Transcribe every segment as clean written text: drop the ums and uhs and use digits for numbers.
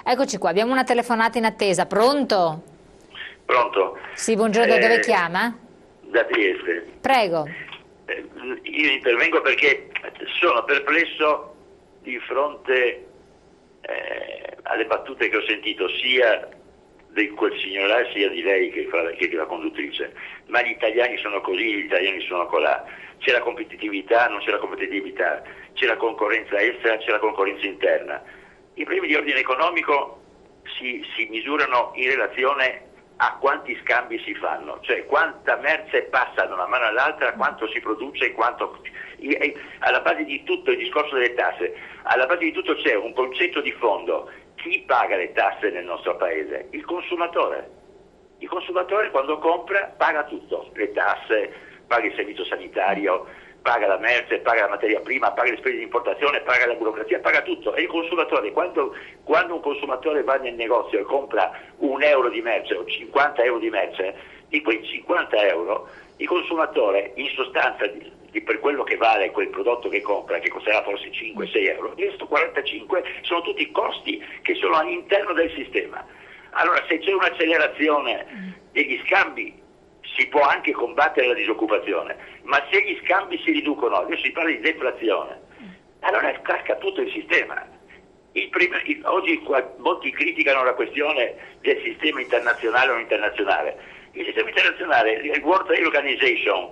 Eccoci qua, abbiamo una telefonata in attesa. Pronto? Pronto? Sì, buongiorno, da dove chiama? Da Trieste. Prego. Io intervengo perché sono perplesso di fronte alle battute che ho sentito sia di quel signor là sia di lei che è la conduttrice. Ma gli italiani sono così, gli italiani sono colà. C'è la competitività, non c'è la competitività, c'è la concorrenza estera, c'è la concorrenza interna. I problemi di ordine economico si misurano in relazione a quanti scambi si fanno, cioè quanta merce passa da una mano all'altra, quanto si produce e quanto. Alla base di tutto il discorso delle tasse, alla base di tutto c'è un concetto di fondo: chi paga le tasse nel nostro paese? Il consumatore. Il consumatore quando compra paga tutto, le tasse, paga il servizio sanitario, paga la merce, paga la materia prima, paga le spese di importazione, paga la burocrazia, paga tutto. E il consumatore, quando un consumatore va nel negozio e compra €1 di merce o 50 euro di merce, di quei 50 euro il consumatore in sostanza per quello che vale quel prodotto che compra, che costerà forse 5-6 euro, di questo 45 sono tutti costi che sono all'interno del sistema. Allora se c'è un'accelerazione degli scambi si può anche combattere la disoccupazione, ma se gli scambi si riducono, adesso si parla di deflazione, allora casca tutto il sistema. Oggi molti criticano la questione del sistema internazionale o non internazionale. Il sistema internazionale, il World Trade Organization,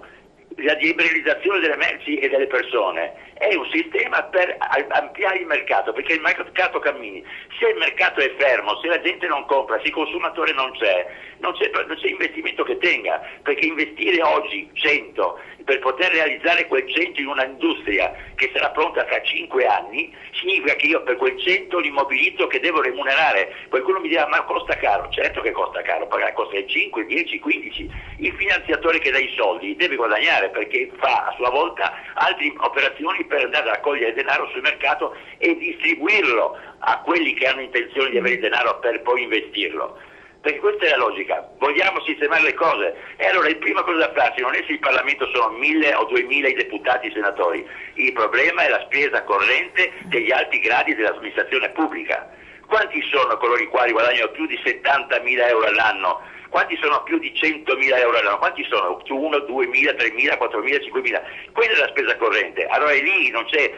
la liberalizzazione delle merci e delle persone è un sistema per ampliare il mercato, perché il mercato cammini. Se il mercato è fermo, se la gente non compra, se il consumatore non c'è investimento che tenga, perché investire oggi 100 per poter realizzare quel 100 in una industria che sarà pronta fra 5 anni significa che io per quel 100 l'immobilizzo che devo remunerare. Qualcuno mi dirà: ma costa caro. Certo che costa caro, costa il 5, 10, 15. Il finanziatore che dà i soldi deve guadagnare, perché fa a sua volta altre operazioni per andare a raccogliere denaro sul mercato e distribuirlo a quelli che hanno intenzione di avere il denaro per poi investirlo. Perché questa è la logica: vogliamo sistemare le cose, e allora la prima cosa da farsi non è se il Parlamento sono 1000 o 2000 i deputati e i senatori, il problema è la spesa corrente degli alti gradi dell'amministrazione pubblica. Quanti sono coloro i quali guadagnano più di 70.000 euro all'anno? Quanti sono più di 100.000 euro all'anno? Quanti sono? 1, 2.000, 3.000, 4.000, 5.000? Quella è la spesa corrente. Allora lì non c'è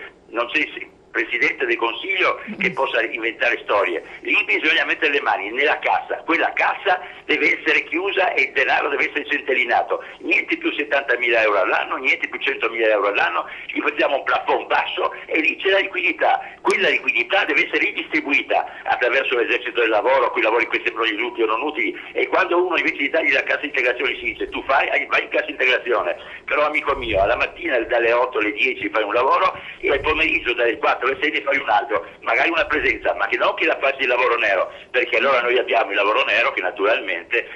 Presidente del Consiglio che possa inventare storie. Lì bisogna mettere le mani nella cassa, quella cassa deve essere chiusa e il denaro deve essere centellinato. Niente più 70.000 euro all'anno, niente più 100.000 euro all'anno, gli facciamo un plafond basso e lì c'è la liquidità. Quella liquidità deve essere ridistribuita attraverso l'esercito del lavoro, quei lavori che sembrano inutili o non utili, e quando uno invece di dargli la cassa integrazione si dice: tu vai in cassa integrazione, però amico mio, alla mattina dalle 8 alle 10 fai un lavoro e al pomeriggio dalle 4 alle 6 ne fai un altro, magari una presenza, ma che non che la faccia il lavoro nero, perché allora noi abbiamo il lavoro nero che naturalmente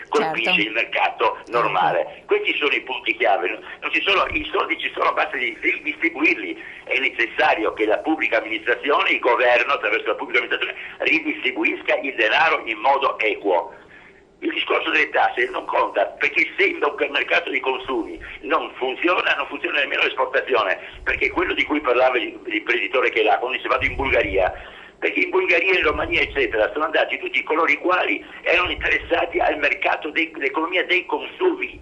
colpisce il mercato normale. Questi sono i punti chiave. Non ci sono, i soldi ci sono, basta ridistribuirli. È necessario che la pubblica amministrazione, il governo attraverso la pubblica amministrazione ridistribuisca il denaro in modo equo. Il discorso delle tasse non conta, perché se il mercato dei consumi non funziona nemmeno l'esportazione, perché quello di cui parlava l'imprenditore che è là, quando si è fatto in Bulgaria, perché in Bulgaria, in Romania eccetera sono andati tutti coloro i quali erano interessati al mercato dell'economia dei consumi,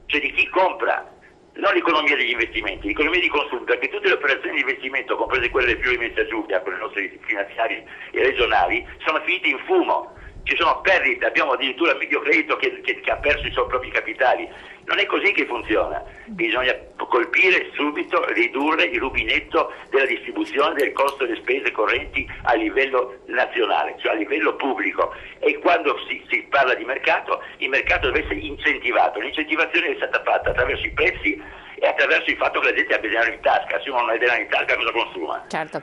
cioè di chi compra, non l'economia degli investimenti, l'economia dei consumi, perché tutte le operazioni di investimento, comprese quelle del Friuli Venezia Giulia, con le nostre finanziarie e regionali, sono finite in fumo. Ci sono perdite, abbiamo addirittura il Mediocredito che ha perso i suoi propri capitali. Non è così che funziona. Bisogna colpire subito, ridurre il rubinetto della distribuzione del costo delle spese correnti a livello nazionale, cioè a livello pubblico. E quando si parla di mercato, il mercato deve essere incentivato. L'incentivazione è stata fatta attraverso i prezzi e attraverso il fatto che la gente abbia denaro in tasca. Se uno non ha denaro in tasca, cosa consuma? Certo,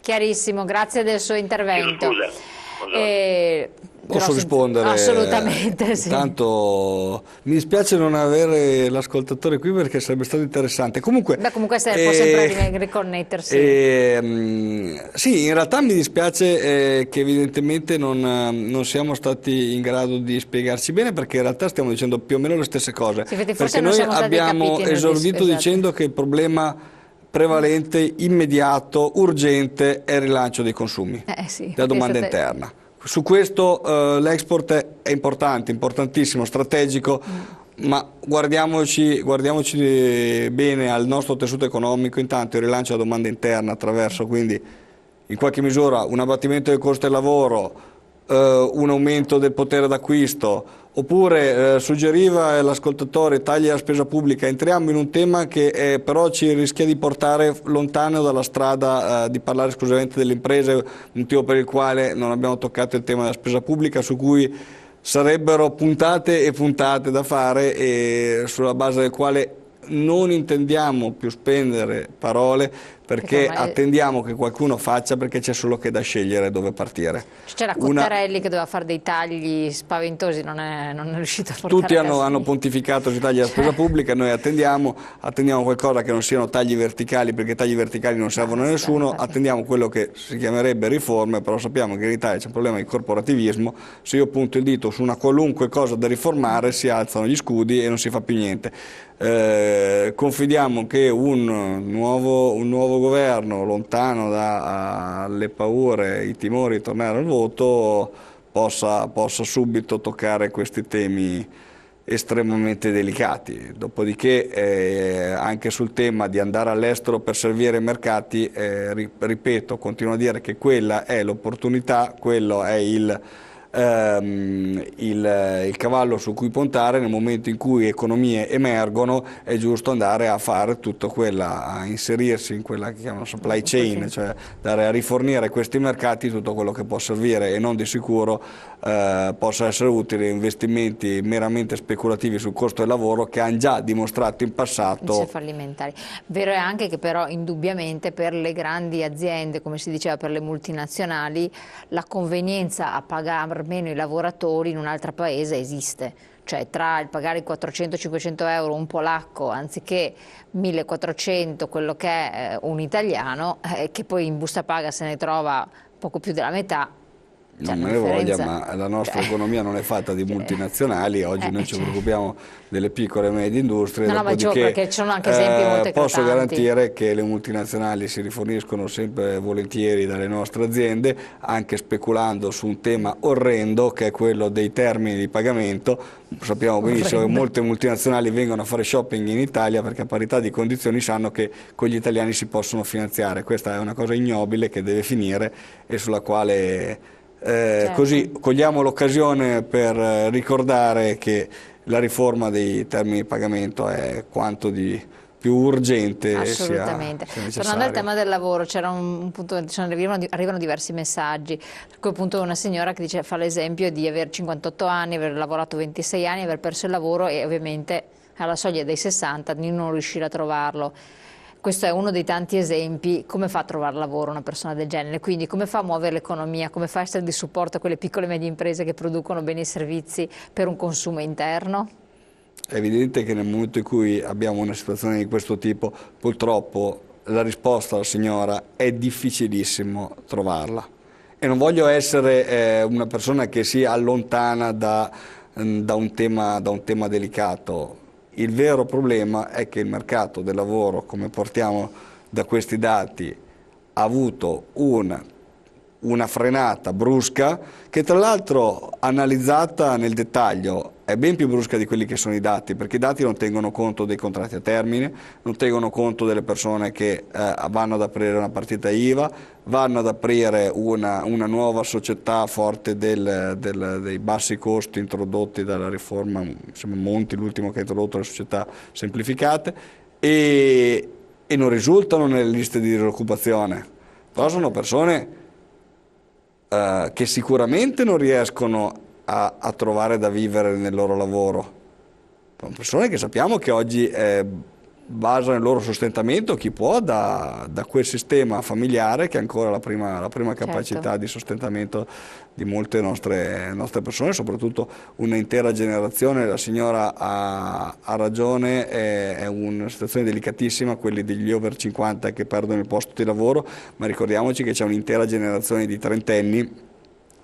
chiarissimo, grazie del suo intervento. Scusa. Posso rispondere? Assolutamente sì. Intanto mi dispiace non avere l'ascoltatore qui perché sarebbe stato interessante. Comunque può sempre riconnettersi. Sì, in realtà mi dispiace che evidentemente non siamo stati in grado di spiegarci bene, perché in realtà stiamo dicendo più o meno le stesse cose. Sì, perché noi abbiamo esordito dicendo che il problema prevalente, immediato, urgente è il rilancio dei consumi, della domanda interna. Su questo l'export è importante, importantissimo, strategico, ma guardiamoci bene al nostro tessuto economico, intanto il rilancio della domanda interna attraverso quindi in qualche misura un abbattimento del costo del lavoro, un aumento del potere d'acquisto, oppure suggeriva l'ascoltatore tagli alla spesa pubblica. Entriamo in un tema che però ci rischia di portare lontano dalla strada di parlare esclusivamente delle imprese, motivo per il quale non abbiamo toccato il tema della spesa pubblica, su cui sarebbero puntate e puntate da fare e sulla base del quale non intendiamo più spendere parole perché attendiamo che qualcuno faccia, perché c'è solo che da scegliere dove partire. C'era Cottarelli che doveva fare dei tagli spaventosi, non è riuscito a portare tutti hanno pontificato sui tagli alla spesa pubblica, noi attendiamo qualcosa che non siano tagli verticali, perché tagli verticali non servono a nessuno, attendiamo quello che si chiamerebbe riforme, però sappiamo che in Italia c'è un problema di corporativismo, se io punto il dito su una qualunque cosa da riformare si alzano gli scudi e non si fa più niente. Confidiamo che un nuovo governo, lontano dalle paure, i timori di tornare al voto, possa subito toccare questi temi estremamente delicati. Dopodiché anche sul tema di andare all'estero per servire i mercati, ripeto, continuo a dire che quella è l'opportunità, quello è il cavallo su cui puntare nel momento in cui economie emergono. È giusto andare a fare tutto a inserirsi in quella che chiamano supply chain, cioè andare a rifornire questi mercati tutto quello che può servire e non di sicuro possa essere utile investimenti meramente speculativi sul costo del lavoro che hanno già dimostrato in passato fallimentari. Vero è anche che però indubbiamente per le grandi aziende, come si diceva per le multinazionali, la convenienza a pagare meno i lavoratori in un altro paese esiste, cioè tra il pagare i 400-500 euro un polacco anziché 1400 quello che è un italiano, che poi in busta paga se ne trova poco più della metà. Non me ne voglia, ma la nostra economia non è fatta di multinazionali, oggi noi ci preoccupiamo delle piccole e medie industrie, perché ci sono anche esempi molto posso eclatanti. Garantire che le multinazionali si riforniscono sempre volentieri dalle nostre aziende, anche speculando su un tema orrendo che è quello dei termini di pagamento. Sappiamo benissimo che molte multinazionali vengono a fare shopping in Italia perché a parità di condizioni sanno che con gli italiani si possono finanziare. Questa è una cosa ignobile che deve finire e sulla quale così cogliamo l'occasione per ricordare che la riforma dei termini di pagamento è quanto di più urgente assolutamente. sia Tornando al tema del lavoro, c'era un punto, arrivano diversi messaggi, per cui appunto una signora che fa l'esempio di aver 58 anni, aver lavorato 26 anni, aver perso il lavoro e ovviamente alla soglia dei 60 di non riuscire a trovarlo. Questo è uno dei tanti esempi. Come fa a trovare lavoro una persona del genere? Quindi come fa a muovere l'economia? Come fa a essere di supporto a quelle piccole e medie imprese che producono beni e servizi per un consumo interno? È evidente che nel momento in cui abbiamo una situazione di questo tipo, purtroppo la risposta alla signora è difficilissimo trovarla. E non voglio essere una persona che si allontana da un tema delicato. Il vero problema è che il mercato del lavoro, come portiamo da questi dati, ha avuto una frenata brusca che tra l'altro analizzata nel dettaglio è ben più brusca di quelli che sono i dati, perché i dati non tengono conto dei contratti a termine, non tengono conto delle persone che vanno ad aprire una partita IVA, vanno ad aprire una nuova società forte dei bassi costi introdotti dalla riforma, insomma Monti l'ultimo che ha introdotto le società semplificate, e non risultano nelle liste di disoccupazione, però sono persone che sicuramente non riescono a trovare da vivere nel loro lavoro. Sono persone che sappiamo che oggi basano il loro sostentamento, chi può, da quel sistema familiare che è ancora la prima capacità di sostentamento di molte nostre persone, soprattutto un'intera generazione. La signora ha ragione, è una situazione delicatissima, quelli degli over 50 che perdono il posto di lavoro, ma ricordiamoci che c'è un'intera generazione di trentenni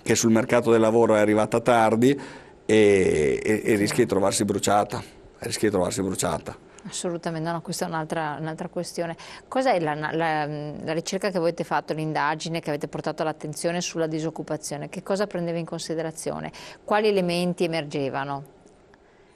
che sul mercato del lavoro è arrivata tardi e rischia di trovarsi bruciata. Assolutamente, no, questa è un'altra questione. Cos'è la ricerca che avete fatto, l'indagine che avete portato all'attenzione sulla disoccupazione? Che cosa prendeva in considerazione? Quali elementi emergevano?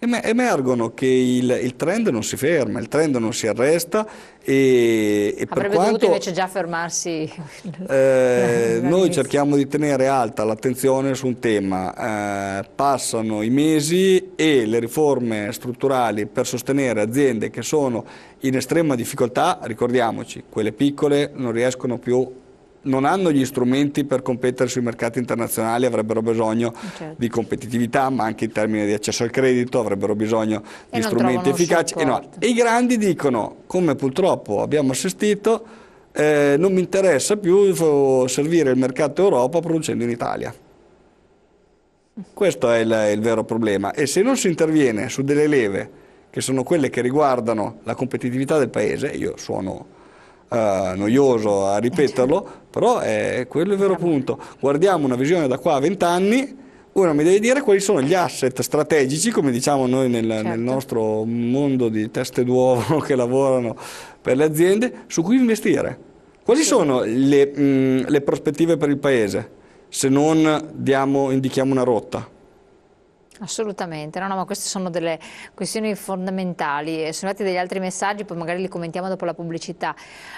Emergono che il trend non si ferma, il trend non si arresta e per Avrebbe dovuto quanto invece già fermarsi noi dall'inizio. cerchiamo di tenere alta l'attenzione su un tema, passano i mesi e le riforme strutturali per sostenere aziende che sono in estrema difficoltà, ricordiamoci, quelle piccole non riescono più, non hanno gli strumenti per competere sui mercati internazionali, avrebbero bisogno Certo. di competitività, ma anche in termini di accesso al credito, avrebbero bisogno di non strumenti trovano efficaci. supporto. E i grandi dicono, come purtroppo abbiamo assistito, non mi interessa più servire il mercato Europa producendo in Italia. Questo è il vero problema. E se non si interviene su delle leve, che sono quelle che riguardano la competitività del paese, io suono noioso a ripeterlo, però è quello il vero punto. Guardiamo una visione da qua a 20 anni, uno mi deve dire quali sono gli asset strategici, come diciamo noi nel nostro mondo di teste d'uovo che lavorano per le aziende, su cui investire. Quali sono le prospettive per il paese, se non indichiamo una rotta? Assolutamente, no, ma queste sono delle questioni fondamentali. Sono arrivati degli altri messaggi, poi magari li commentiamo dopo la pubblicità,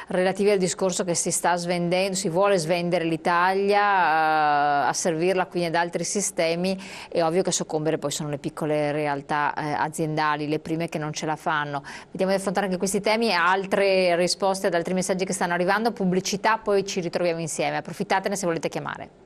relativi al discorso che si sta svendendo, si vuole svendere l'Italia, a servirla quindi ad altri sistemi. È ovvio che soccombere poi sono le piccole realtà aziendali, le prime che non ce la fanno. Vediamo di affrontare anche questi temi e altre risposte ad altri messaggi che stanno arrivando. Pubblicità, poi ci ritroviamo insieme. Approfittatene se volete chiamare.